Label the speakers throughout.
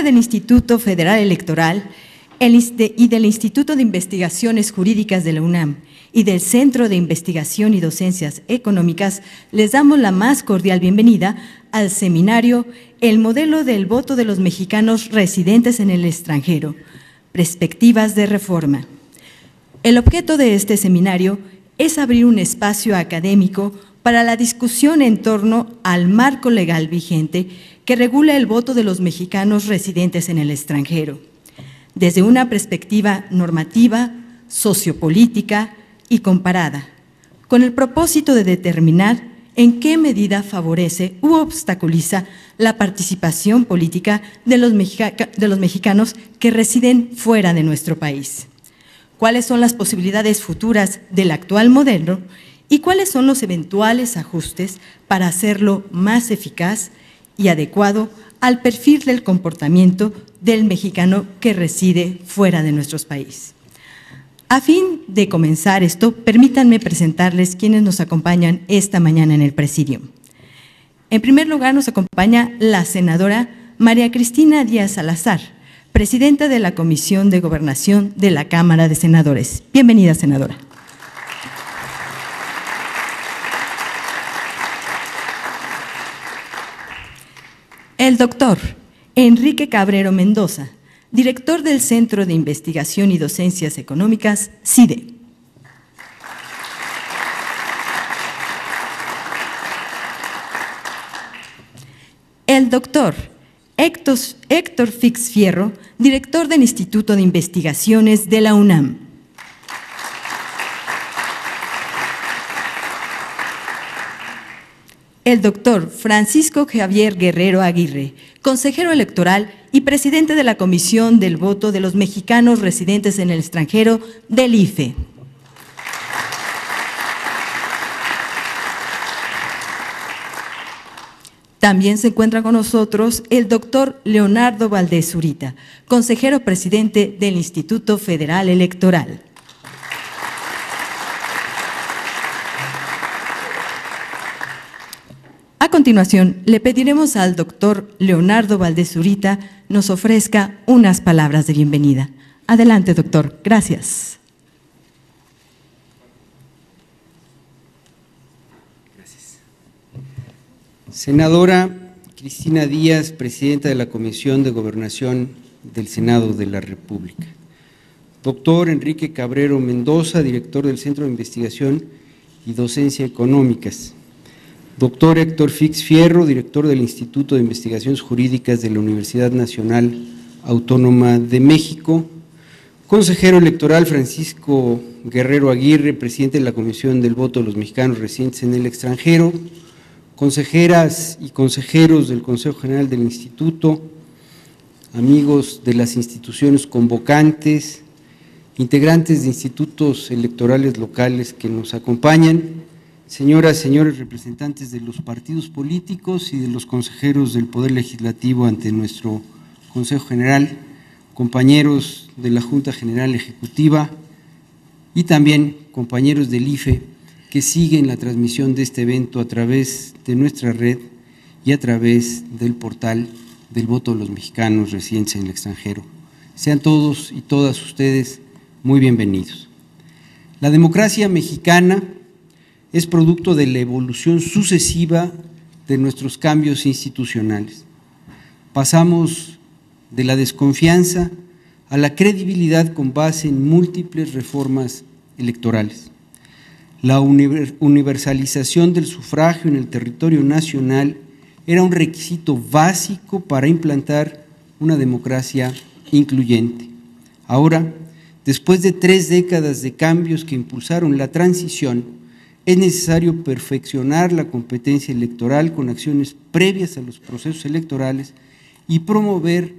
Speaker 1: del Instituto Federal Electoral y del Instituto de Investigaciones Jurídicas de la UNAM y del Centro de Investigación y Docencias Económicas, les damos la más cordial bienvenida al seminario El modelo del voto de los mexicanos residentes en el extranjero, perspectivas de reforma. El objeto de este seminario es abrir un espacio académico para la discusión en torno al marco legal vigente que regula el voto de los mexicanos residentes en el extranjero, desde una perspectiva normativa, sociopolítica y comparada, con el propósito de determinar en qué medida favorece u obstaculiza la participación política de los mexicanos que residen fuera de nuestro país. ¿Cuáles son las posibilidades futuras del actual modelo y cuáles son los eventuales ajustes para hacerlo más eficaz y adecuado al perfil del comportamiento del mexicano que reside fuera de nuestros países? A fin de comenzar esto, permítanme presentarles quienes nos acompañan esta mañana en el presidium. En primer lugar, nos acompaña la senadora María Cristina Díaz Salazar, presidenta de la Comisión de Gobernación de la Cámara de Senadores. Bienvenida, senadora. El doctor Enrique Cabrero Mendoza, director del Centro de Investigación y Docencias Económicas, CIDE. El doctor Héctor Fix Fierro, director del Instituto de Investigaciones de la UNAM. El doctor Francisco Javier Guerrero Aguirre, consejero electoral y presidente de la Comisión del Voto de los Mexicanos Residentes en el Extranjero del IFE. También se encuentra con nosotros el doctor Leonardo Valdés Zurita, consejero presidente del Instituto Federal Electoral. A continuación, le pediremos al doctor Leonardo Valdés Zurita nos ofrezca unas palabras de bienvenida. Adelante, doctor. Gracias.
Speaker 2: Gracias. Senadora Cristina Díaz, presidenta de la Comisión de Gobernación del Senado de la República. Doctor Enrique Cabrero Mendoza, director del Centro de Investigación y Docencia Económicas. Doctor Héctor Fix Fierro, director del Instituto de Investigaciones Jurídicas de la Universidad Nacional Autónoma de México. Consejero electoral Francisco Guerrero Aguirre, presidente de la Comisión del Voto de los Mexicanos Residentes en el Extranjero. Consejeras y consejeros del Consejo General del Instituto, amigos de las instituciones convocantes, integrantes de institutos electorales locales que nos acompañan, señoras, señores representantes de los partidos políticos y de los consejeros del Poder Legislativo ante nuestro Consejo General, compañeros de la Junta General Ejecutiva y también compañeros del IFE que siguen la transmisión de este evento a través de nuestra red y a través del portal del voto de los mexicanos residentes en el extranjero. Sean todos y todas ustedes muy bienvenidos. La democracia mexicana es producto de la evolución sucesiva de nuestros cambios institucionales. Pasamos de la desconfianza a la credibilidad con base en múltiples reformas electorales. La universalización del sufragio en el territorio nacional era un requisito básico para implantar una democracia incluyente. Ahora, después de 3 décadas de cambios que impulsaron la transición, es necesario perfeccionar la competencia electoral con acciones previas a los procesos electorales y promover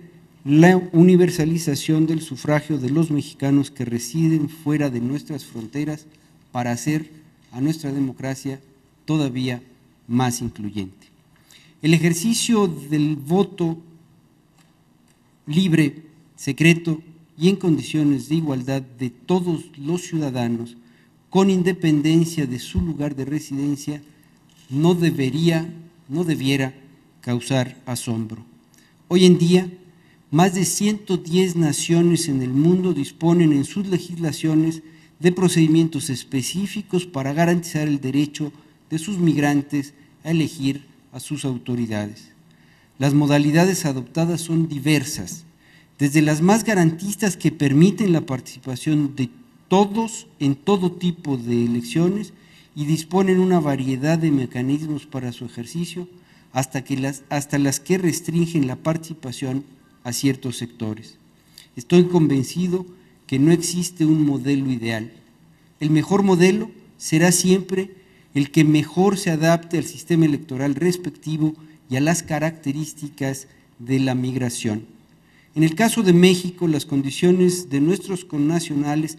Speaker 2: la universalización del sufragio de los mexicanos que residen fuera de nuestras fronteras para hacer a nuestra democracia todavía más incluyente. El ejercicio del voto libre, secreto y en condiciones de igualdad de todos los ciudadanos con independencia de su lugar de residencia, no debiera causar asombro. Hoy en día, más de 110 naciones en el mundo disponen en sus legislaciones de procedimientos específicos para garantizar el derecho de sus migrantes a elegir a sus autoridades. Las modalidades adoptadas son diversas, desde las más garantistas que permiten la participación de todos en todo tipo de elecciones y disponen una variedad de mecanismos para su ejercicio, hasta las que restringen la participación a ciertos sectores. Estoy convencido que no existe un modelo ideal. El mejor modelo será siempre el que mejor se adapte al sistema electoral respectivo y a las características de la migración. En el caso de México, las condiciones de nuestros connacionales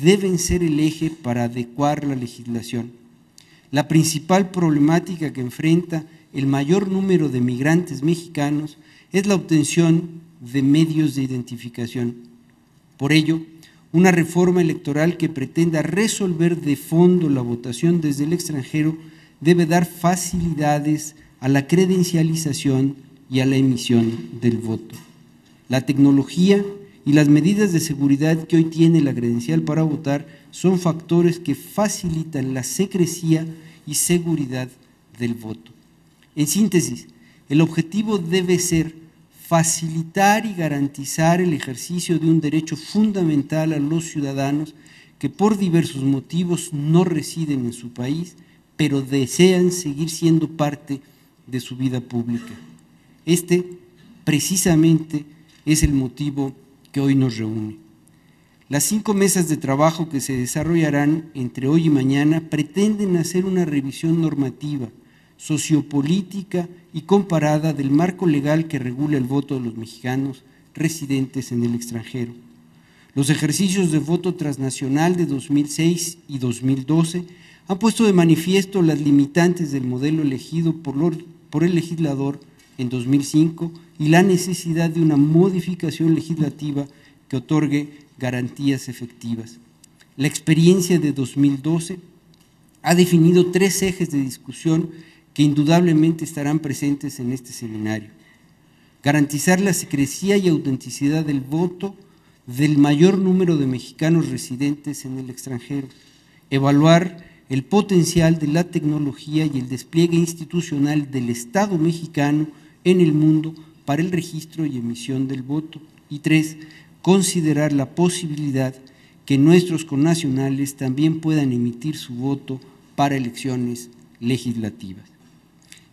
Speaker 2: deben ser el eje para adecuar la legislación. La principal problemática que enfrenta el mayor número de migrantes mexicanos es la obtención de medios de identificación. Por ello, una reforma electoral que pretenda resolver de fondo la votación desde el extranjero debe dar facilidades a la credencialización y a la emisión del voto. La tecnología y las medidas de seguridad que hoy tiene la credencial para votar son factores que facilitan la secrecía y seguridad del voto. En síntesis, el objetivo debe ser facilitar y garantizar el ejercicio de un derecho fundamental a los ciudadanos que por diversos motivos no residen en su país, pero desean seguir siendo parte de su vida pública. Este, precisamente, es el motivo que hoy nos reúne. Las 5 mesas de trabajo que se desarrollarán entre hoy y mañana pretenden hacer una revisión normativa, sociopolítica y comparada del marco legal que regula el voto de los mexicanos residentes en el extranjero. Los ejercicios de voto transnacional de 2006 y 2012 han puesto de manifiesto las limitantes del modelo elegido por el legislador en 2005 y la necesidad de una modificación legislativa que otorgue garantías efectivas. La experiencia de 2012 ha definido 3 ejes de discusión que indudablemente estarán presentes en este seminario. Garantizar la secrecía y autenticidad del voto del mayor número de mexicanos residentes en el extranjero, evaluar el potencial de la tecnología y el despliegue institucional del Estado mexicano en el mundo para el registro y emisión del voto, y 3, considerar la posibilidad que nuestros connacionales también puedan emitir su voto para elecciones legislativas.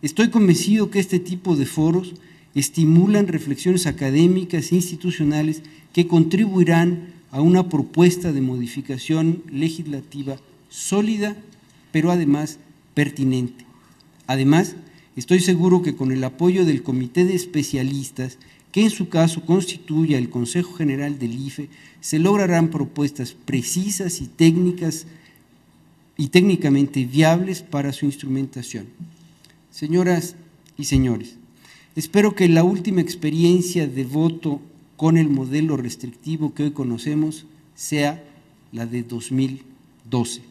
Speaker 2: Estoy convencido que este tipo de foros estimulan reflexiones académicas e institucionales que contribuirán a una propuesta de modificación legislativa sólida, pero además pertinente. Además, estoy seguro que con el apoyo del Comité de Especialistas, que en su caso constituya el Consejo General del IFE, se lograrán propuestas precisas y técnicamente viables para su instrumentación. Señoras y señores, espero que la última experiencia de voto con el modelo restrictivo que hoy conocemos sea la de 2012.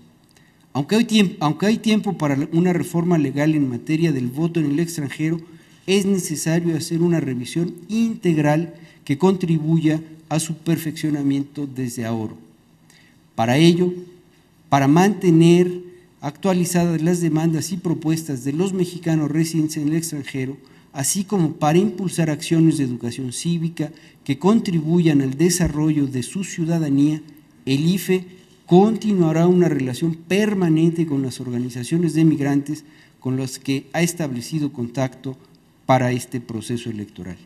Speaker 2: Aunque hay tiempo para una reforma legal en materia del voto en el extranjero, es necesario hacer una revisión integral que contribuya a su perfeccionamiento desde ahora. Para ello, para mantener actualizadas las demandas y propuestas de los mexicanos residentes en el extranjero, así como para impulsar acciones de educación cívica que contribuyan al desarrollo de su ciudadanía, el IFE continuará una relación permanente con las organizaciones de migrantes con las que ha establecido contacto para este proceso electoral.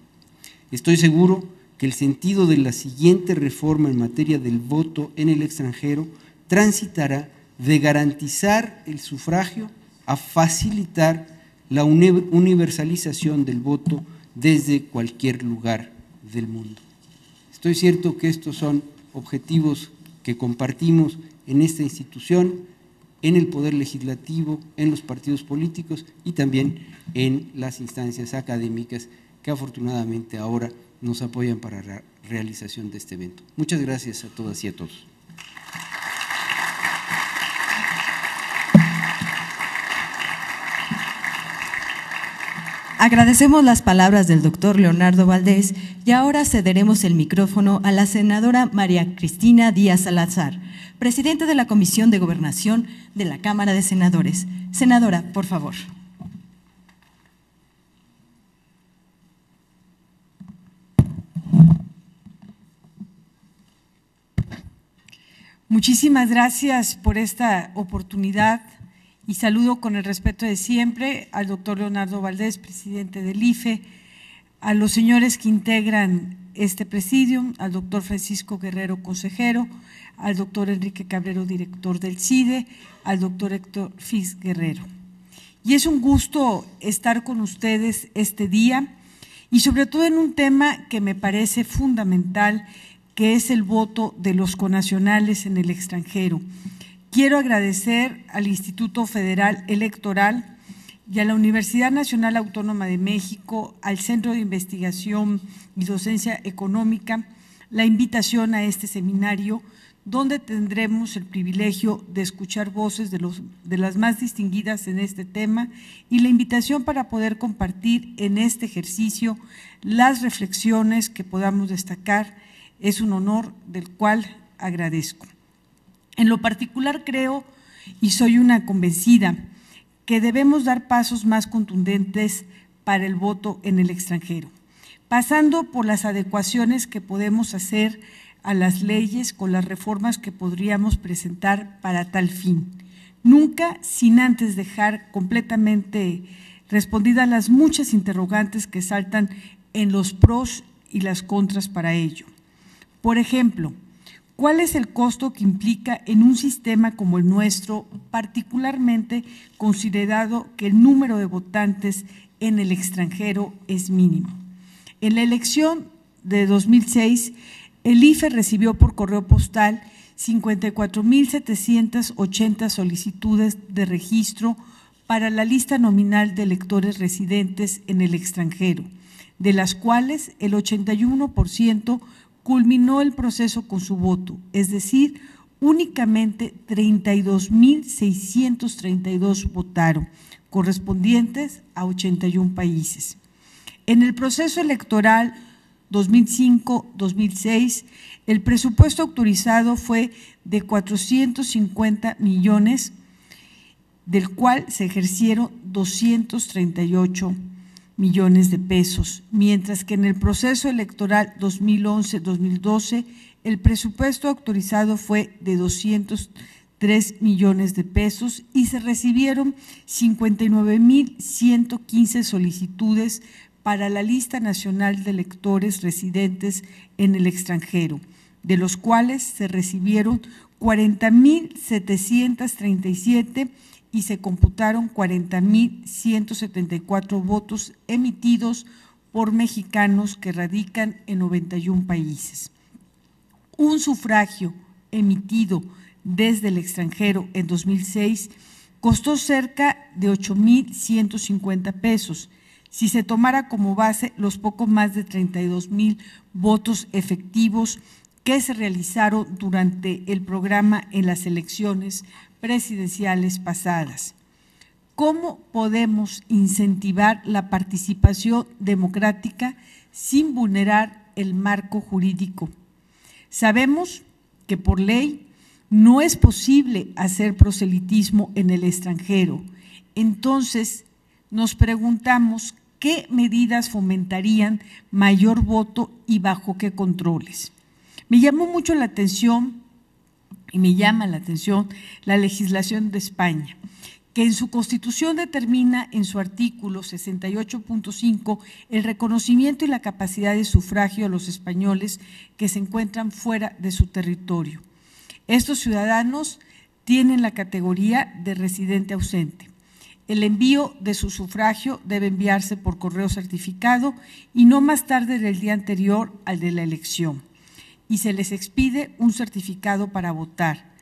Speaker 2: Estoy seguro que el sentido de la siguiente reforma en materia del voto en el extranjero transitará de garantizar el sufragio a facilitar la universalización del voto desde cualquier lugar del mundo. Estoy cierto que estos son objetivos que compartimos en esta institución, en el Poder Legislativo, en los partidos políticos y también en las instancias académicas que afortunadamente ahora nos apoyan para la realización de este evento. Muchas gracias a todas y a todos.
Speaker 1: Agradecemos las palabras del doctor Leonardo Valdés y ahora cederemos el micrófono a la senadora María Cristina Díaz Salazar, presidenta de la Comisión de Gobernación de la Cámara de Senadores. Senadora, por favor.
Speaker 3: Muchísimas gracias por esta oportunidad y saludo con el respeto de siempre al doctor Leonardo Valdés, presidente del IFE, a los señores que integran este presidium, al doctor Francisco Guerrero, consejero, al doctor Enrique Cabrero, director del CIDE, al doctor Héctor Fix Guerrero. Y es un gusto estar con ustedes este día y sobre todo en un tema que me parece fundamental, que es el voto de los connacionales en el extranjero. Quiero agradecer al Instituto Federal Electoral y a la Universidad Nacional Autónoma de México, al Centro de Investigación y Docencia Económica, la invitación a este seminario, donde tendremos el privilegio de escuchar voces de las más distinguidas en este tema y la invitación para poder compartir en este ejercicio las reflexiones que podamos destacar. Es un honor del cual agradezco. En lo particular creo, y soy una convencida, que debemos dar pasos más contundentes para el voto en el extranjero, pasando por las adecuaciones que podemos hacer a las leyes con las reformas que podríamos presentar para tal fin, nunca sin antes dejar completamente respondidas las muchas interrogantes que saltan en los pros y las contras para ello. Por ejemplo, ¿cuál es el costo que implica en un sistema como el nuestro, particularmente considerado que el número de votantes en el extranjero es mínimo? En la elección de 2006, el IFE recibió por correo postal 54,780 solicitudes de registro para la lista nominal de electores residentes en el extranjero, de las cuales el 81% culminó el proceso con su voto, es decir, únicamente 32,632 votaron, correspondientes a 81 países. En el proceso electoral 2005-2006, el presupuesto autorizado fue de 450 millones, del cual se ejercieron 238 millones de pesos, mientras que en el proceso electoral 2011-2012 el presupuesto autorizado fue de 203 millones de pesos y se recibieron 59,115 solicitudes para la lista nacional de electores residentes en el extranjero, de los cuales se recibieron 40,737 y se computaron 40,174 votos emitidos por mexicanos que radican en 91 países. Un sufragio emitido desde el extranjero en 2006 costó cerca de 8,150 pesos, si se tomara como base los poco más de 32,000 votos efectivos que se realizaron durante el programa en las elecciones presidenciales pasadas. ¿Cómo podemos incentivar la participación democrática sin vulnerar el marco jurídico? Sabemos que por ley no es posible hacer proselitismo en el extranjero. Entonces, nos preguntamos qué medidas fomentarían mayor voto y bajo qué controles. Me llamó mucho la atención y me llama la atención la legislación de España, que en su Constitución determina en su artículo 68.5 el reconocimiento y la capacidad de sufragio a los españoles que se encuentran fuera de su territorio. Estos ciudadanos tienen la categoría de residente ausente. El envío de su sufragio debe enviarse por correo certificado y no más tarde del día anterior al de la elección, y se les expide un certificado para votar.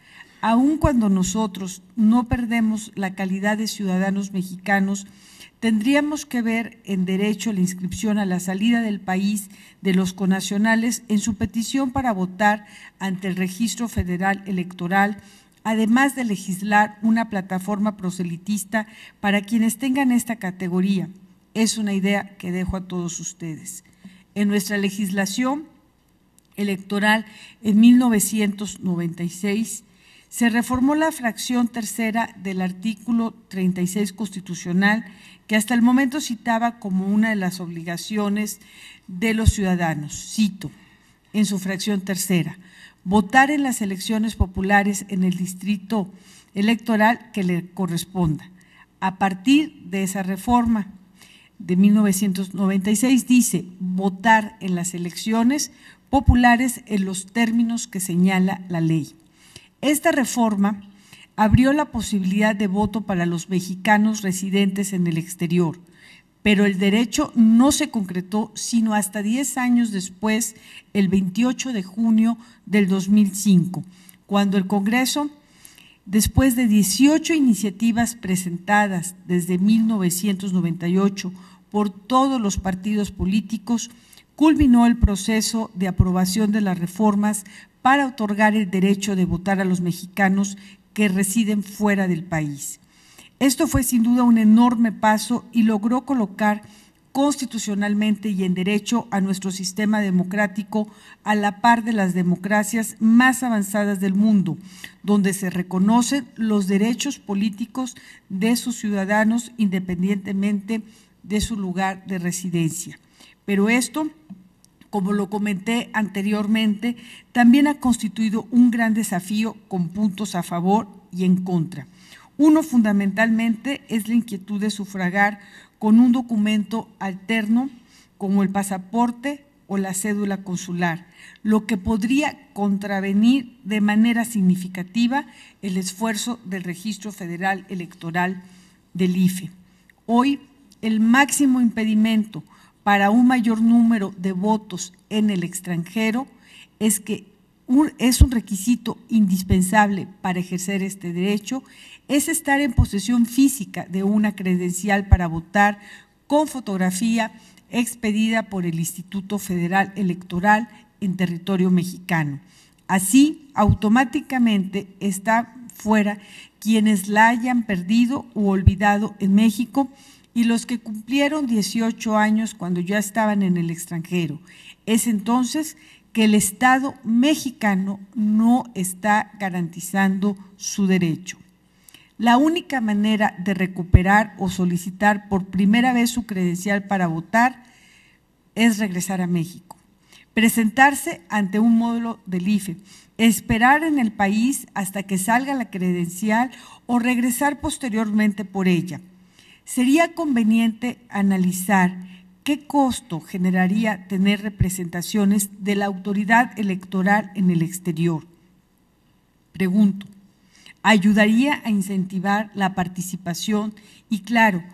Speaker 3: Aun cuando nosotros no perdemos la calidad de ciudadanos mexicanos, tendríamos que ver en derecho la inscripción a la salida del país de los connacionales en su petición para votar ante el Registro Federal Electoral, además de legislar una plataforma proselitista para quienes tengan esta categoría, es una idea que dejo a todos ustedes. En nuestra legislación electoral en 1996 se reformó la fracción tercera del artículo 36 constitucional, que hasta el momento citaba como una de las obligaciones de los ciudadanos, cito, en su fracción tercera, votar en las elecciones populares en el distrito electoral que le corresponda. A partir de esa reforma de 1996 dice votar en las elecciones populares en los términos que señala la ley. Esta reforma abrió la posibilidad de voto para los mexicanos residentes en el exterior, pero el derecho no se concretó sino hasta 10 años después, el 28 de junio del 2005, cuando el Congreso, después de 18 iniciativas presentadas desde 1998 por todos los partidos políticos, culminó el proceso de aprobación de las reformas para otorgar el derecho de votar a los mexicanos que residen fuera del país. Esto fue sin duda un enorme paso y logró colocar constitucionalmente y en derecho a nuestro sistema democrático a la par de las democracias más avanzadas del mundo, donde se reconocen los derechos políticos de sus ciudadanos independientemente de su lugar de residencia. Pero esto, como lo comenté anteriormente, también ha constituido un gran desafío con puntos a favor y en contra. Uno, fundamentalmente, es la inquietud de sufragar con un documento alterno como el pasaporte o la cédula consular, lo que podría contravenir de manera significativa el esfuerzo del Registro Federal Electoral del IFE. Hoy, el máximo impedimento para un mayor número de votos en el extranjero es un requisito indispensable para ejercer este derecho, es estar en posesión física de una credencial para votar con fotografía expedida por el Instituto Federal Electoral en territorio mexicano. Así, automáticamente está fuera quienes la hayan perdido u olvidado en México y los que cumplieron 18 años cuando ya estaban en el extranjero. Es entonces que el Estado mexicano no está garantizando su derecho. La única manera de recuperar o solicitar por primera vez su credencial para votar es regresar a México, presentarse ante un módulo del IFE, esperar en el país hasta que salga la credencial o regresar posteriormente por ella. Sería conveniente analizar qué costo generaría tener representaciones de la autoridad electoral en el exterior. Pregunto, ¿ayudaría a incentivar la participación? Y claro,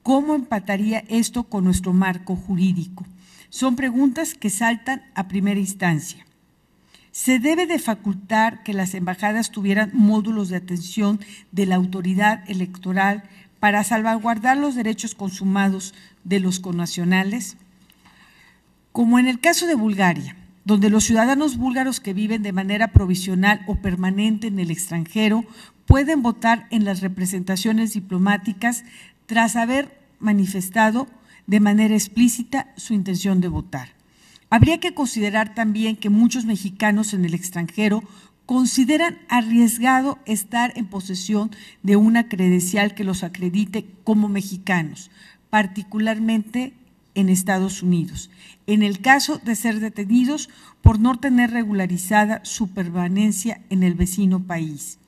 Speaker 3: ¿cómo empataría esto con nuestro marco jurídico? Son preguntas que saltan a primera instancia. ¿Se debe de facultar que las embajadas tuvieran módulos de atención de la autoridad electoral para salvaguardar los derechos consumados de los connacionales? Como en el caso de Bulgaria, donde los ciudadanos búlgaros que viven de manera provisional o permanente en el extranjero pueden votar en las representaciones diplomáticas tras haber manifestado de manera explícita su intención de votar. Habría que considerar también que muchos mexicanos en el extranjero consideran arriesgado estar en posesión de una credencial que los acredite como mexicanos, particularmente en Estados Unidos, en el caso de ser detenidos por no tener regularizada su permanencia en el vecino país.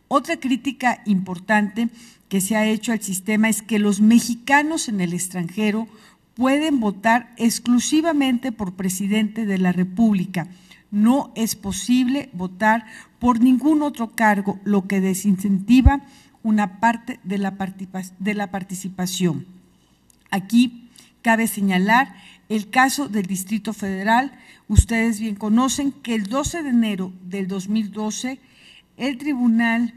Speaker 3: Otra crítica importante que se ha hecho al sistema es que los mexicanos en el extranjero pueden votar exclusivamente por presidente de la República. No es posible votar por ningún otro cargo, lo que desincentiva una parte de la participación. Aquí cabe señalar el caso del Distrito Federal. Ustedes bien conocen que el 12 de enero del 2012, el Tribunal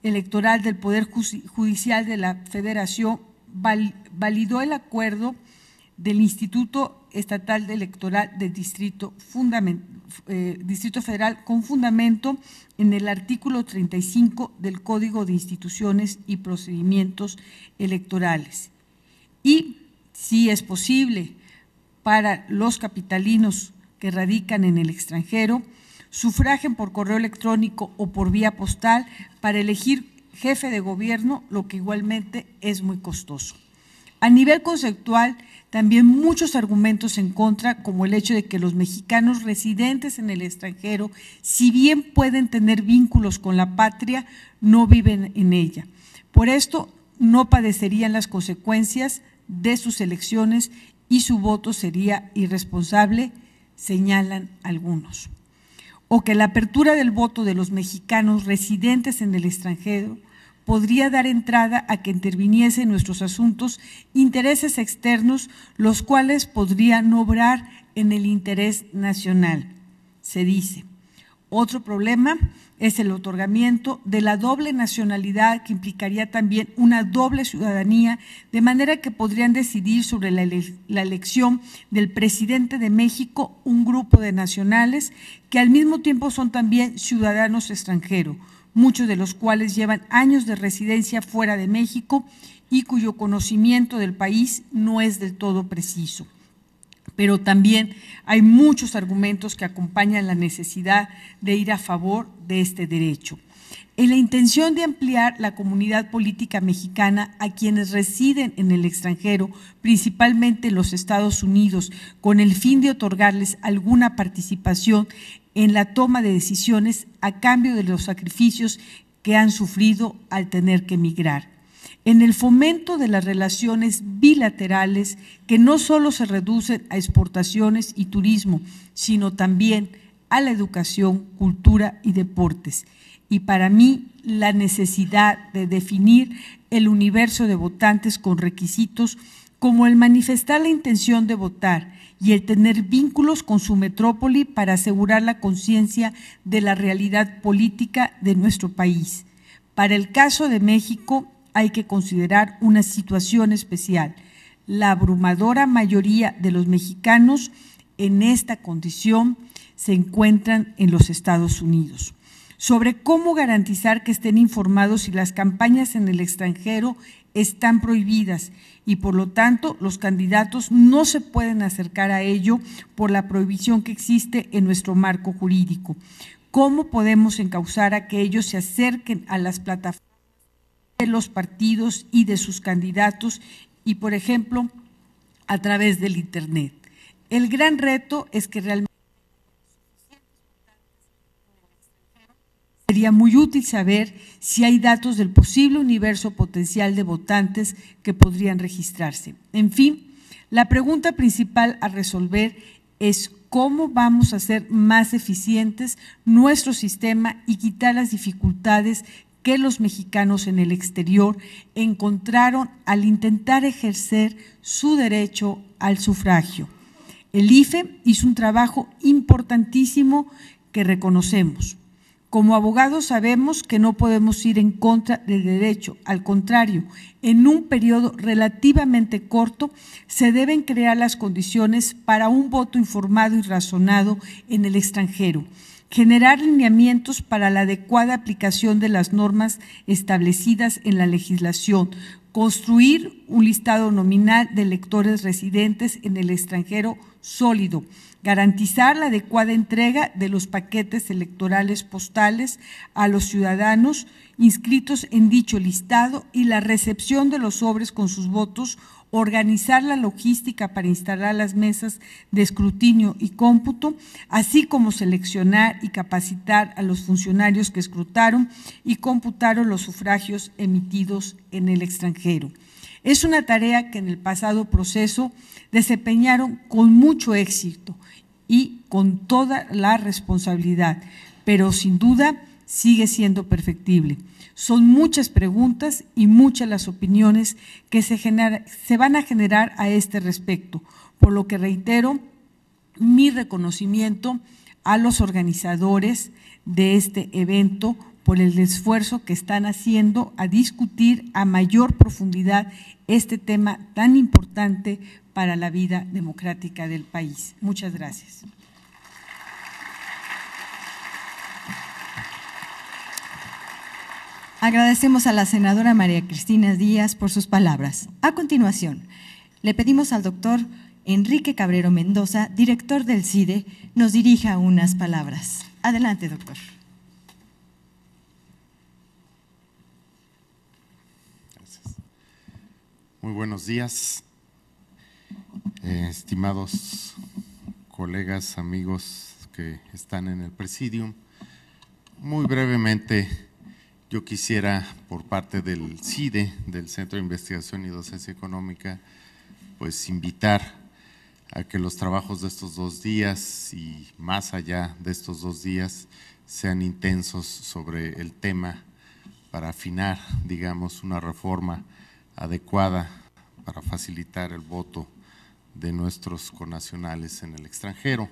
Speaker 3: Electoral del Poder Judicial de la Federación validó el acuerdo del Instituto Estatal Electoral del Distrito Federal con fundamento en el artículo 35 del Código de Instituciones y Procedimientos Electorales. Y sí es posible para los capitalinos que radican en el extranjero, sufragen por correo electrónico o por vía postal para elegir jefe de gobierno, lo que igualmente es muy costoso. A nivel conceptual, también muchos argumentos en contra, como el hecho de que los mexicanos residentes en el extranjero, si bien pueden tener vínculos con la patria, no viven en ella. Por esto, no padecerían las consecuencias de sus elecciones y su voto sería irresponsable, señalan algunos. O que la apertura del voto de los mexicanos residentes en el extranjero podría dar entrada a que interviniese en nuestros asuntos intereses externos, los cuales podrían obrar en el interés nacional, se dice. Otro problema es el otorgamiento de la doble nacionalidad, que implicaría también una doble ciudadanía, de manera que podrían decidir sobre la elección del presidente de México un grupo de nacionales que al mismo tiempo son también ciudadanos extranjeros, muchos de los cuales llevan años de residencia fuera de México y cuyo conocimiento del país no es del todo preciso. Pero también hay muchos argumentos que acompañan la necesidad de ir a favor de este derecho. En la intención de ampliar la comunidad política mexicana a quienes residen en el extranjero, principalmente en los Estados Unidos, con el fin de otorgarles alguna participación en la toma de decisiones a cambio de los sacrificios que han sufrido al tener que emigrar. En el fomento de las relaciones bilaterales, que no solo se reducen a exportaciones y turismo, sino también a la educación, cultura y deportes. Y para mí, la necesidad de definir el universo de votantes con requisitos como el manifestar la intención de votar y el tener vínculos con su metrópoli para asegurar la conciencia de la realidad política de nuestro país. Para el caso de México, hay que considerar una situación especial. La abrumadora mayoría de los mexicanos en esta condición se encuentran en los Estados Unidos. Sobre cómo garantizar que estén informados si las campañas en el extranjero están prohibidas y por lo tanto los candidatos no se pueden acercar a ello por la prohibición que existe en nuestro marco jurídico. ¿Cómo podemos encauzar a que ellos se acerquen a las plataformas de los partidos y de sus candidatos y, por ejemplo, a través del Internet? El gran reto es que realmente sería muy útil saber si hay datos del posible universo potencial de votantes que podrían registrarse. En fin, la pregunta principal a resolver es cómo vamos a hacer más eficientes nuestro sistema y quitar las dificultades que los mexicanos en el exterior encontraron al intentar ejercer su derecho al sufragio. El IFE hizo un trabajo importantísimo que reconocemos. Como abogados sabemos que no podemos ir en contra del derecho, al contrario, en un periodo relativamente corto se deben crear las condiciones para un voto informado y razonado en el extranjero, generar lineamientos para la adecuada aplicación de las normas establecidas en la legislación, construir un listado nominal de electores residentes en el extranjero sólido, garantizar la adecuada entrega de los paquetes electorales postales a los ciudadanos inscritos en dicho listado y la recepción de los sobres con sus votos, organizar la logística para instalar las mesas de escrutinio y cómputo, así como seleccionar y capacitar a los funcionarios que escrutaron y computaron los sufragios emitidos en el extranjero. Es una tarea que en el pasado proceso desempeñaron con mucho éxito y con toda la responsabilidad, pero sin duda sigue siendo perfectible. Son muchas preguntas y muchas las opiniones que se van a generar a este respecto, por lo que reitero mi reconocimiento a los organizadores de este evento por el esfuerzo que están haciendo a discutir a mayor profundidad este tema tan importante para la vida democrática del país. Muchas gracias.
Speaker 1: Agradecemos a la senadora María Cristina Díaz por sus palabras. A continuación, le pedimos al doctor Enrique Cabrero Mendoza, director del CIDE, nos dirija unas palabras. Adelante, doctor.
Speaker 4: Gracias. Muy buenos días, estimados colegas, amigos que están en el presidium. Muy brevemente, yo quisiera, por parte del CIDE, del Centro de Investigación y Docencia Económica, pues invitar a que los trabajos de estos 2 días y más allá de estos 2 días sean intensos sobre el tema para afinar, digamos, una reforma adecuada para facilitar el voto de nuestros connacionales en el extranjero.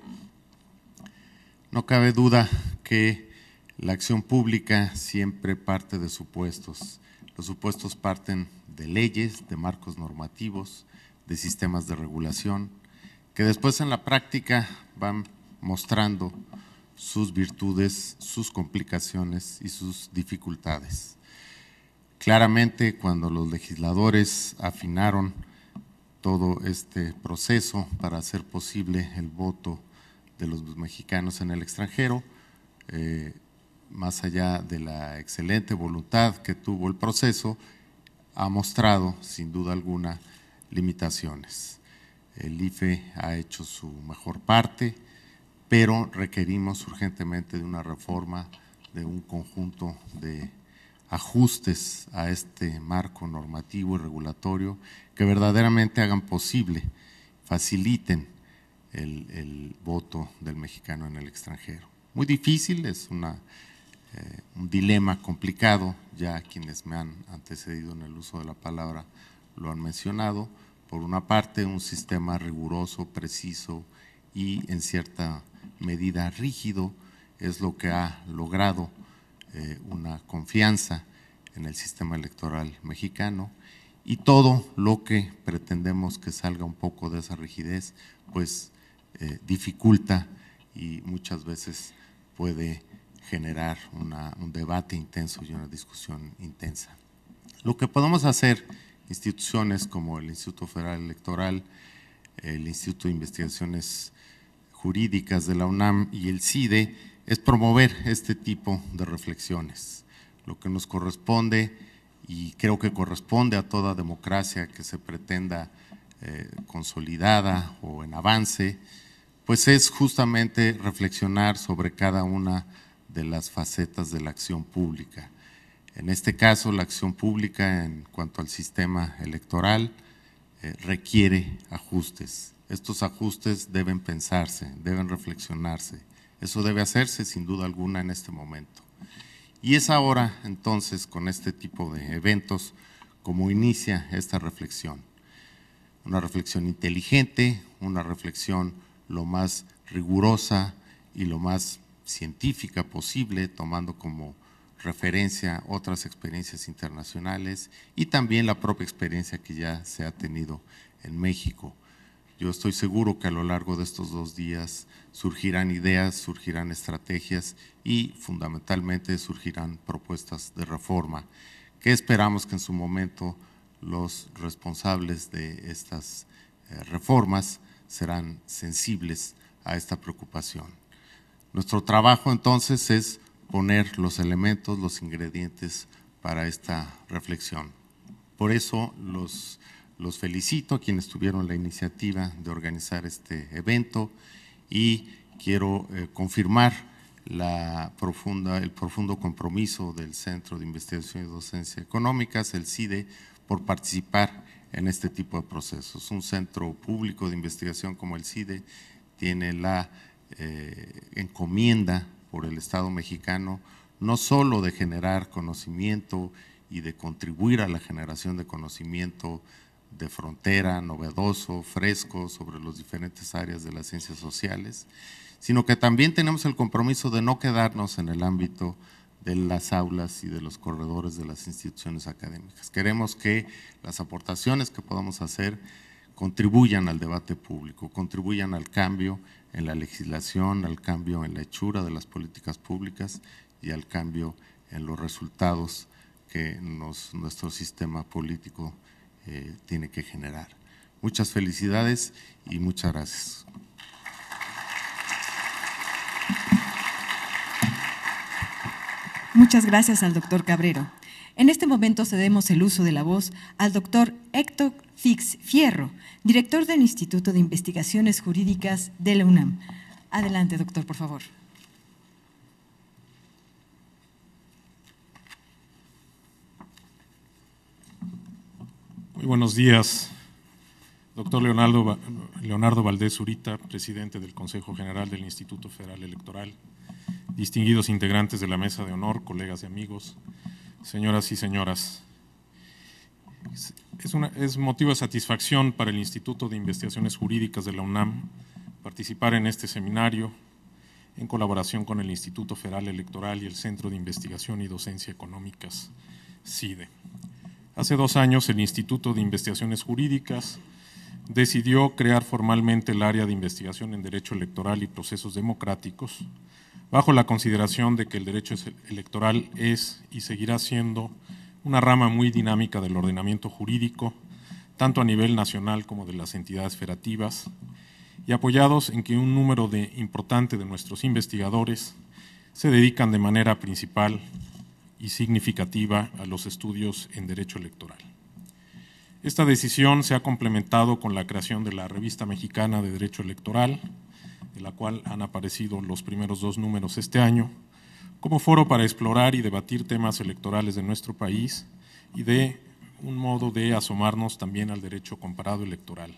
Speaker 4: No cabe duda que la acción pública siempre parte de supuestos. Los supuestos parten de leyes, de marcos normativos, de sistemas de regulación, que después en la práctica van mostrando sus virtudes, sus complicaciones y sus dificultades. Claramente, cuando los legisladores afinaron todo este proceso para hacer posible el voto de los mexicanos en el extranjero, más allá de la excelente voluntad que tuvo el proceso, ha mostrado, sin duda alguna, limitaciones. El IFE ha hecho su mejor parte, pero requerimos urgentemente de una reforma, de un conjunto de ajustes a este marco normativo y regulatorio que verdaderamente hagan posible, faciliten el voto del mexicano en el extranjero. Muy difícil, es un dilema complicado, ya quienes me han antecedido en el uso de la palabra lo han mencionado. Por una parte, un sistema riguroso, preciso y en cierta medida rígido es lo que ha logrado una confianza en el sistema electoral mexicano, y todo lo que pretendemos que salga un poco de esa rigidez, pues dificulta y muchas veces puede generar un debate intenso y una discusión intensa. Lo que podemos hacer, instituciones como el Instituto Federal Electoral, el Instituto de Investigaciones Jurídicas de la UNAM y el CIDE, es promover este tipo de reflexiones. Lo que nos corresponde, y creo que corresponde a toda democracia que se pretenda consolidada o en avance, pues es justamente reflexionar sobre cada una de las facetas de la acción pública. En este caso, la acción pública en cuanto al sistema electoral requiere ajustes. Estos ajustes deben pensarse, deben reflexionarse. Eso debe hacerse sin duda alguna en este momento. Y es ahora, entonces, con este tipo de eventos, como inicia esta reflexión. Una reflexión inteligente, una reflexión lo más rigurosa y lo más científica posible, tomando como referencia otras experiencias internacionales y también la propia experiencia que ya se ha tenido en México. Yo estoy seguro que a lo largo de estos 2 días surgirán ideas, surgirán estrategias y fundamentalmente surgirán propuestas de reforma que esperamos que en su momento los responsables de estas reformas serán sensibles a esta preocupación. Nuestro trabajo entonces es poner los elementos, los ingredientes para esta reflexión. Por eso los felicito a quienes tuvieron la iniciativa de organizar este evento y quiero confirmar el profundo compromiso del Centro de Investigación y Docencia Económicas, el CIDE, por participar en este tipo de procesos. Un centro público de investigación como el CIDE tiene la encomienda por el Estado mexicano no solo de generar conocimiento y de contribuir a la generación de conocimiento de frontera, novedoso, fresco, sobre las diferentes áreas de las ciencias sociales, sino que también tenemos el compromiso de no quedarnos en el ámbito de las aulas y de los corredores de las instituciones académicas. Queremos que las aportaciones que podamos hacer contribuyan al debate público, contribuyan al cambio en la legislación, al cambio en la hechura de las políticas públicas y al cambio en los resultados que nuestro sistema político tiene que generar. Muchas felicidades y muchas gracias.
Speaker 1: Muchas gracias al doctor Cabrero. En este momento cedemos el uso de la voz al doctor Héctor Fix Fierro, director del Instituto de Investigaciones Jurídicas de la UNAM. Adelante, doctor, por favor.
Speaker 5: Muy buenos días, doctor Leonardo Valdés Zurita, presidente del Consejo General del Instituto Federal Electoral, distinguidos integrantes de la mesa de honor, colegas y amigos, señoras y señoras. Es motivo de satisfacción para el Instituto de Investigaciones Jurídicas de la UNAM participar en este seminario en colaboración con el Instituto Federal Electoral y el Centro de Investigación y Docencia Económicas, CIDE. Hace 2 años el Instituto de Investigaciones Jurídicas decidió crear formalmente el área de investigación en Derecho Electoral y Procesos Democráticos, bajo la consideración de que el derecho electoral es y seguirá siendo una rama muy dinámica del ordenamiento jurídico, tanto a nivel nacional como de las entidades federativas, y apoyados en que un número importante de nuestros investigadores se dedican de manera principal y significativa a los estudios en derecho electoral. Esta decisión se ha complementado con la creación de la Revista Mexicana de Derecho Electoral, de la cual han aparecido los primeros 2 números este año, como foro para explorar y debatir temas electorales de nuestro país y de un modo de asomarnos también al derecho comparado electoral.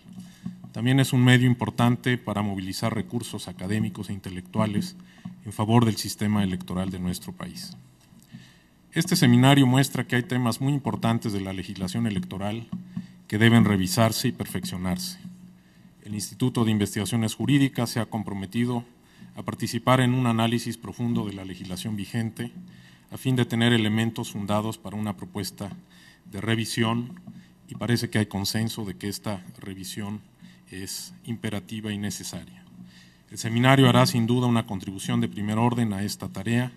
Speaker 5: También es un medio importante para movilizar recursos académicos e intelectuales en favor del sistema electoral de nuestro país. Este seminario muestra que hay temas muy importantes de la legislación electoral que deben revisarse y perfeccionarse. El Instituto de Investigaciones Jurídicas se ha comprometido a participar en un análisis profundo de la legislación vigente a fin de tener elementos fundados para una propuesta de revisión, y parece que hay consenso de que esta revisión es imperativa y necesaria. El seminario hará sin duda una contribución de primer orden a esta tarea,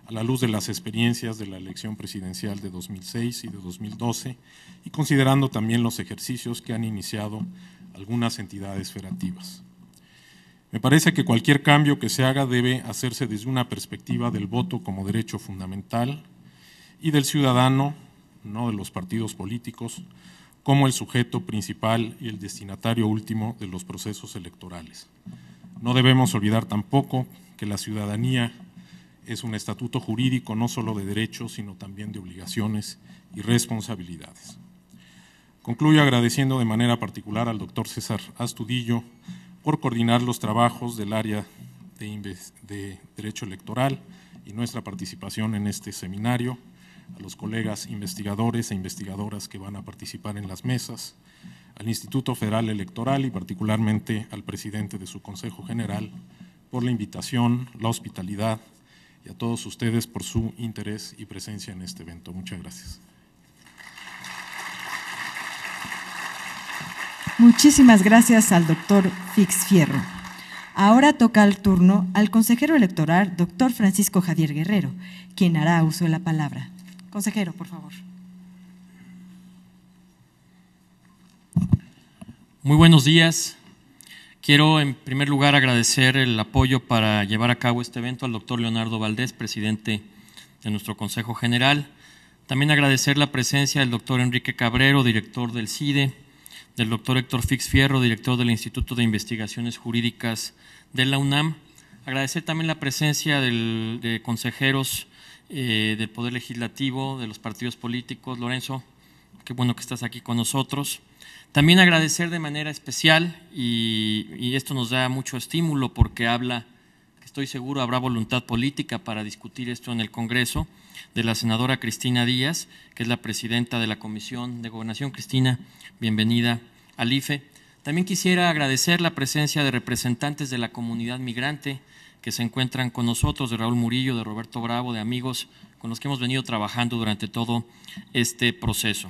Speaker 5: a la luz de las experiencias de la elección presidencial de 2006 y de 2012, y considerando también los ejercicios que han iniciado algunas entidades federativas. Me parece que cualquier cambio que se haga debe hacerse desde una perspectiva del voto como derecho fundamental y del ciudadano, no de los partidos políticos, como el sujeto principal y el destinatario último de los procesos electorales. No debemos olvidar tampoco que la ciudadanía es un estatuto jurídico no solo de derechos, sino también de obligaciones y responsabilidades. Concluyo agradeciendo de manera particular al doctor César Astudillo por coordinar los trabajos del área de Derecho Electoral y nuestra participación en este seminario, a los colegas investigadores e investigadoras que van a participar en las mesas, al Instituto Federal Electoral y particularmente al presidente de su Consejo General por la invitación, la hospitalidad y a todos ustedes por su interés y presencia en este evento. Muchas gracias.
Speaker 1: Muchísimas gracias al doctor Fix Fierro. Ahora toca el turno al consejero electoral, doctor Francisco Javier Guerrero, quien hará uso de la palabra. Consejero, por favor.
Speaker 6: Muy buenos días. Quiero en primer lugar agradecer el apoyo para llevar a cabo este evento al doctor Leonardo Valdés, presidente de nuestro Consejo General. También agradecer la presencia del doctor Enrique Cabrero, director del CIDE, del doctor Héctor Fix Fierro, director del Instituto de Investigaciones Jurídicas de la UNAM. Agradecer también la presencia de consejeros del Poder Legislativo, de los partidos políticos. Lorenzo, qué bueno que estás aquí con nosotros. También agradecer de manera especial, y esto nos da mucho estímulo porque habla, que estoy seguro habrá voluntad política para discutir esto en el Congreso, de la senadora Cristina Díaz, que es la presidenta de la Comisión de Gobernación. Cristina, bienvenida al IFE. También quisiera agradecer la presencia de representantes de la comunidad migrante que se encuentran con nosotros, de Raúl Murillo, de Roberto Bravo, de amigos con los que hemos venido trabajando durante todo este proceso.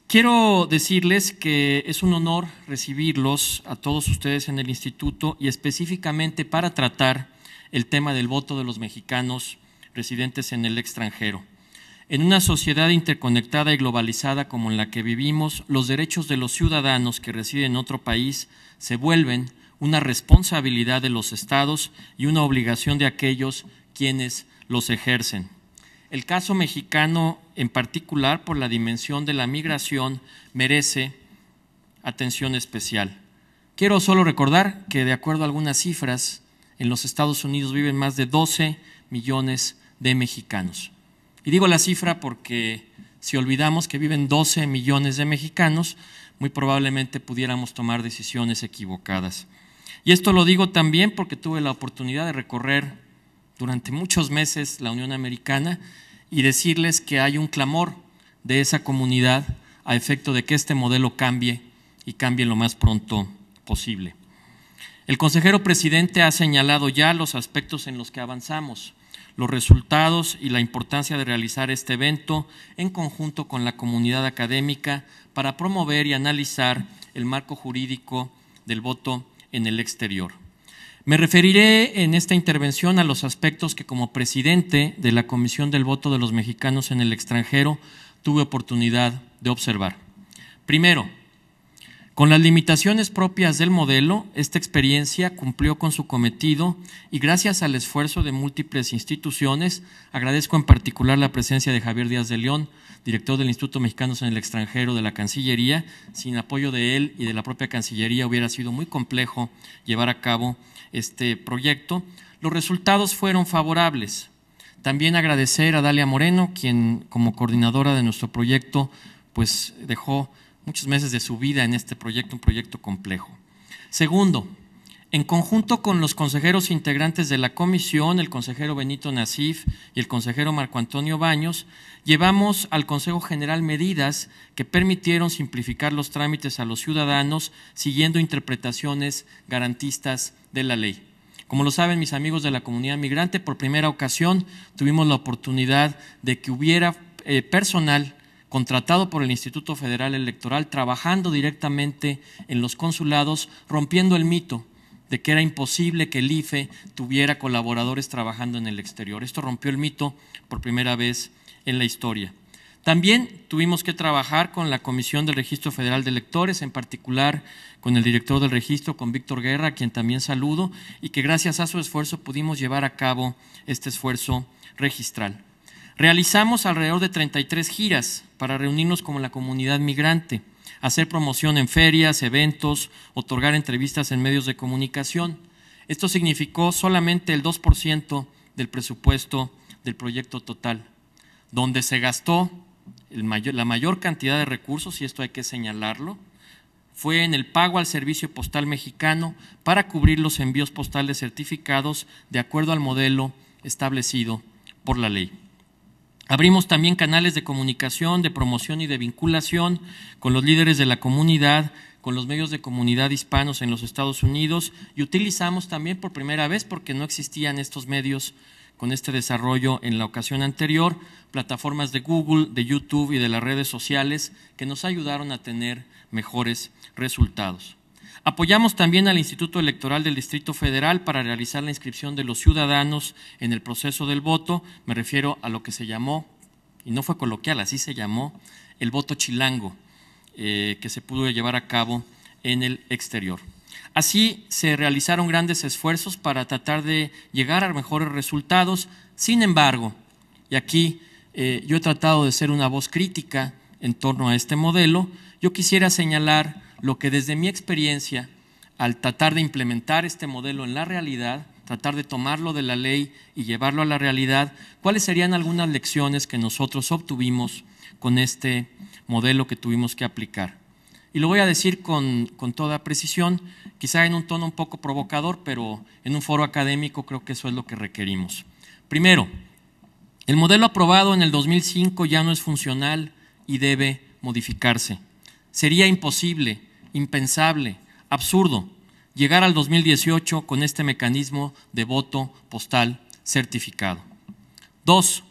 Speaker 6: Quiero decirles que es un honor recibirlos a todos ustedes en el instituto y específicamente para tratar el tema del voto de los mexicanos residentes en el extranjero. En una sociedad interconectada y globalizada como en la que vivimos, los derechos de los ciudadanos que residen en otro país se vuelven una responsabilidad de los estados y una obligación de aquellos quienes los ejercen. El caso mexicano, en particular por la dimensión de la migración, merece atención especial. Quiero solo recordar que, de acuerdo a algunas cifras, en los Estados Unidos viven más de 12 millones de mexicanos. Y digo la cifra porque si olvidamos que viven 12 millones de mexicanos, muy probablemente pudiéramos tomar decisiones equivocadas. Y esto lo digo también porque tuve la oportunidad de recorrer durante muchos meses la Unión Americana y decirles que hay un clamor de esa comunidad a efecto de que este modelo cambie y cambie lo más pronto posible. El consejero presidente ha señalado ya los aspectos en los que avanzamos, los resultados y la importancia de realizar este evento en conjunto con la comunidad académica para promover y analizar el marco jurídico del voto en el exterior. Me referiré en esta intervención a los aspectos que como presidente de la Comisión del Voto de los Mexicanos en el Extranjero tuve oportunidad de observar. Primero, con las limitaciones propias del modelo, esta experiencia cumplió con su cometido y gracias al esfuerzo de múltiples instituciones, agradezco en particular la presencia de Javier Díaz de León, director del Instituto Mexicanos en el Extranjero de la Cancillería. Sin apoyo de él y de la propia Cancillería hubiera sido muy complejo llevar a cabo este proyecto. Los resultados fueron favorables. También agradecer a Dalia Moreno, quien como coordinadora de nuestro proyecto, pues dejó muchos meses de su vida en este proyecto, un proyecto complejo. Segundo, en conjunto con los consejeros integrantes de la comisión, el consejero Benito Nasif y el consejero Marco Antonio Baños, llevamos al Consejo General medidas que permitieron simplificar los trámites a los ciudadanos siguiendo interpretaciones garantistas de la ley. Como lo saben mis amigos de la comunidad migrante, por primera ocasión tuvimos la oportunidad de que hubiera personal contratado por el Instituto Federal Electoral, trabajando directamente en los consulados, rompiendo el mito de que era imposible que el IFE tuviera colaboradores trabajando en el exterior. Esto rompió el mito por primera vez en la historia. También tuvimos que trabajar con la Comisión del Registro Federal de Electores, en particular con el director del registro, con Víctor Guerra, a quien también saludo, y que gracias a su esfuerzo pudimos llevar a cabo este esfuerzo registral. Realizamos alrededor de 33 giras para reunirnos con la comunidad migrante, hacer promoción en ferias, eventos, otorgar entrevistas en medios de comunicación. Esto significó solamente el 2% del presupuesto del proyecto total, donde se gastó la mayor cantidad de recursos, y esto hay que señalarlo, fue en el pago al Servicio Postal Mexicano para cubrir los envíos postales certificados de acuerdo al modelo establecido por la ley. Abrimos también canales de comunicación, de promoción y de vinculación con los líderes de la comunidad, con los medios de comunidad hispanos en los Estados Unidos, y utilizamos también por primera vez, porque no existían estos medios con este desarrollo en la ocasión anterior, plataformas de Google, de YouTube y de las redes sociales que nos ayudaron a tener mejores resultados. Apoyamos también al Instituto Electoral del Distrito Federal para realizar la inscripción de los ciudadanos en el proceso del voto. Me refiero a lo que se llamó, y no fue coloquial, así se llamó, el voto chilango, que se pudo llevar a cabo en el exterior. Así se realizaron grandes esfuerzos para tratar de llegar a mejores resultados. Sin embargo, y aquí yo he tratado de ser una voz crítica en torno a este modelo, yo quisiera señalar lo que desde mi experiencia, al tratar de implementar este modelo en la realidad, tratar de tomarlo de la ley y llevarlo a la realidad, cuáles serían algunas lecciones que nosotros obtuvimos con este modelo que tuvimos que aplicar. Y lo voy a decir con toda precisión, quizá en un tono un poco provocador, pero en un foro académico creo que eso es lo que requerimos. Primero, el modelo aprobado en el 2005 ya no es funcional y debe modificarse. Sería imposible, impensable, absurdo llegar al 2018 con este mecanismo de voto postal certificado. 2.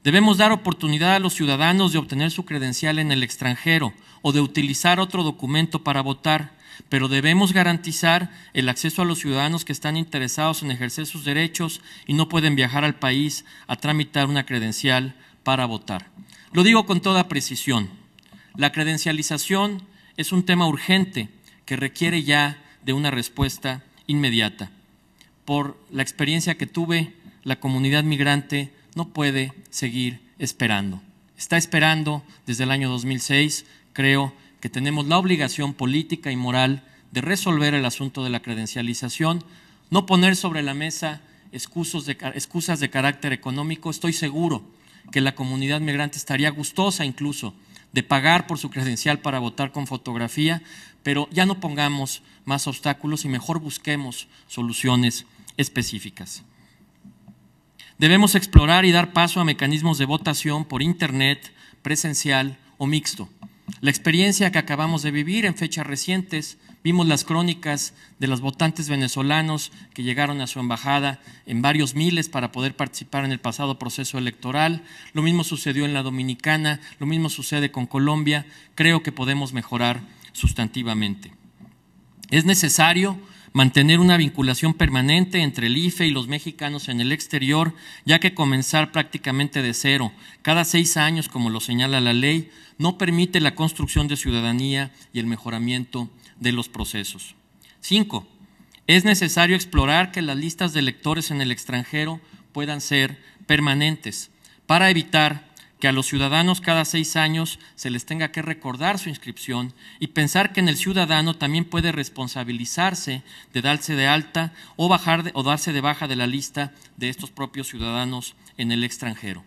Speaker 6: Debemos dar oportunidad a los ciudadanos de obtener su credencial en el extranjero o de utilizar otro documento para votar, pero debemos garantizar el acceso a los ciudadanos que están interesados en ejercer sus derechos y no pueden viajar al país a tramitar una credencial para votar. Lo digo con toda precisión. La credencialización es un tema urgente que requiere ya de una respuesta inmediata. Por la experiencia que tuve, la comunidad migrante no puede seguir esperando. Está esperando desde el año 2006. Creo que tenemos la obligación política y moral de resolver el asunto de la credencialización, no poner sobre la mesa excusas de carácter económico. Estoy seguro que la comunidad migrante estaría gustosa incluso de pagar por su credencial para votar con fotografía, pero ya no pongamos más obstáculos y mejor busquemos soluciones específicas. Debemos explorar y dar paso a mecanismos de votación por internet, presencial o mixto. La experiencia que acabamos de vivir en fechas recientes, vimos las crónicas de los votantes venezolanos que llegaron a su embajada en varios miles para poder participar en el pasado proceso electoral. Lo mismo sucedió en la Dominicana, lo mismo sucede con Colombia. Creo que podemos mejorar sustantivamente. Es necesario mantener una vinculación permanente entre el IFE y los mexicanos en el exterior, ya que comenzar prácticamente de cero, cada 6 años, como lo señala la ley, no permite la construcción de ciudadanía y el mejoramiento de los procesos. 5. Es necesario explorar que las listas de electores en el extranjero puedan ser permanentes para evitar que a los ciudadanos cada 6 años se les tenga que recordar su inscripción y pensar que en el ciudadano también puede responsabilizarse de darse de alta o darse de baja de la lista de estos propios ciudadanos en el extranjero.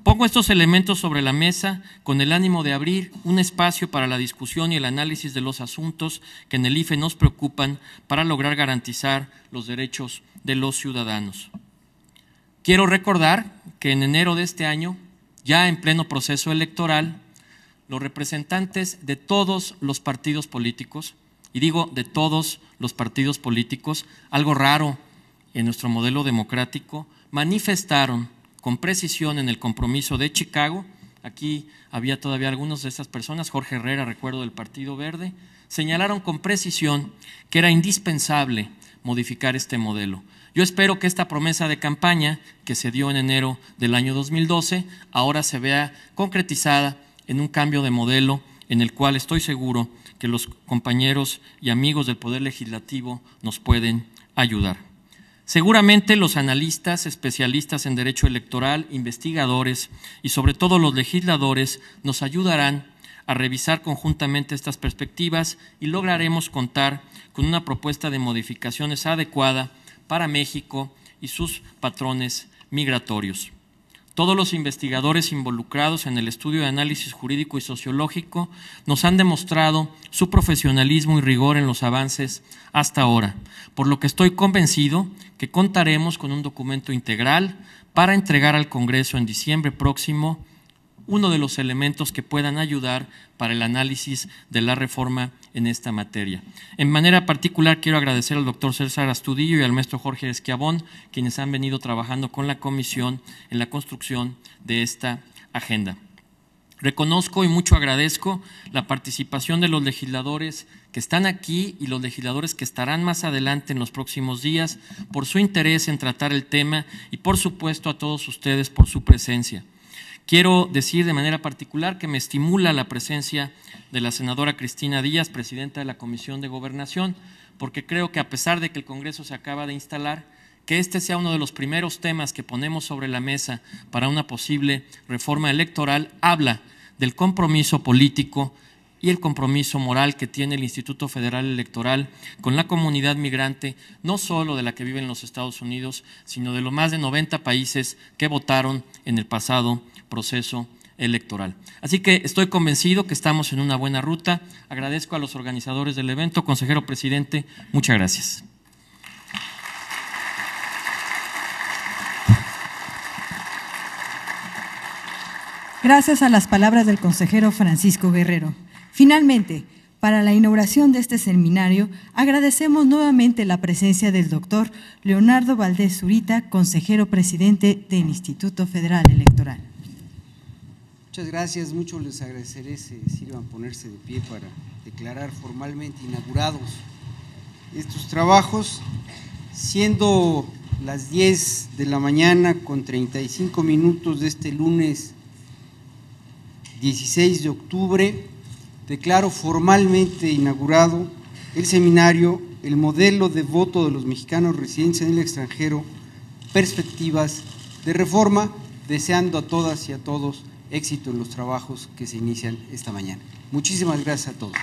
Speaker 6: Pongo estos elementos sobre la mesa con el ánimo de abrir un espacio para la discusión y el análisis de los asuntos que en el IFE nos preocupan para lograr garantizar los derechos de los ciudadanos. Quiero recordar que en enero de este año, ya en pleno proceso electoral, los representantes de todos los partidos políticos, y digo de todos los partidos políticos, algo raro en nuestro modelo democrático, manifestaron con precisión en el compromiso de Chicago. Aquí había todavía algunos de estas personas, Jorge Herrera, recuerdo, del Partido Verde, señalaron con precisión que era indispensable modificar este modelo. Yo espero que esta promesa de campaña que se dio en enero del año 2012 ahora se vea concretizada en un cambio de modelo en el cual estoy seguro que los compañeros y amigos del Poder Legislativo nos pueden ayudar. Seguramente los analistas, especialistas en derecho electoral, investigadores y sobre todo los legisladores nos ayudarán a revisar conjuntamente estas perspectivas y lograremos contar con una propuesta de modificaciones adecuada para México y sus patrones migratorios. Todos los investigadores involucrados en el estudio de análisis jurídico y sociológico nos han demostrado su profesionalismo y rigor en los avances hasta ahora, por lo que estoy convencido que contaremos con un documento integral para entregar al Congreso en diciembre próximo uno de los elementos que puedan ayudar para el análisis de la reforma en esta materia. En manera particular quiero agradecer al doctor César Astudillo y al maestro Jorge Esquiabón, quienes han venido trabajando con la comisión en la construcción de esta agenda. Reconozco y mucho agradezco la participación de los legisladores que están aquí y los legisladores que estarán más adelante en los próximos días por su interés en tratar el tema y por supuesto a todos ustedes por su presencia. Quiero decir de manera particular que me estimula la presencia de la senadora Cristina Díaz, presidenta de la Comisión de Gobernación, porque creo que a pesar de que el Congreso se acaba de instalar, que este sea uno de los primeros temas que ponemos sobre la mesa para una posible reforma electoral, habla del compromiso político y el compromiso moral que tiene el Instituto Federal Electoral con la comunidad migrante, no solo de la que vive en los Estados Unidos, sino de los más de 90 países que votaron en el pasado proceso electoral. Así que estoy convencido que estamos en una buena ruta. Agradezco a los organizadores del evento. Consejero presidente, muchas gracias.
Speaker 1: Gracias a las palabras del consejero Francisco Guerrero. Finalmente, para la inauguración de este seminario, agradecemos nuevamente la presencia del doctor Leonardo Valdés Zurita, consejero presidente del Instituto Federal Electoral.
Speaker 2: Muchas gracias, mucho les agradeceré si sirvan ponerse de pie para declarar formalmente inaugurados estos trabajos, siendo las 10 de la mañana con 35 minutos de este lunes 16 de octubre, declaro formalmente inaugurado el seminario El modelo de voto de los mexicanos residentes en el extranjero, perspectivas de reforma, deseando a todas y a todos éxito en los trabajos que se inician esta mañana. Muchísimas gracias a todos.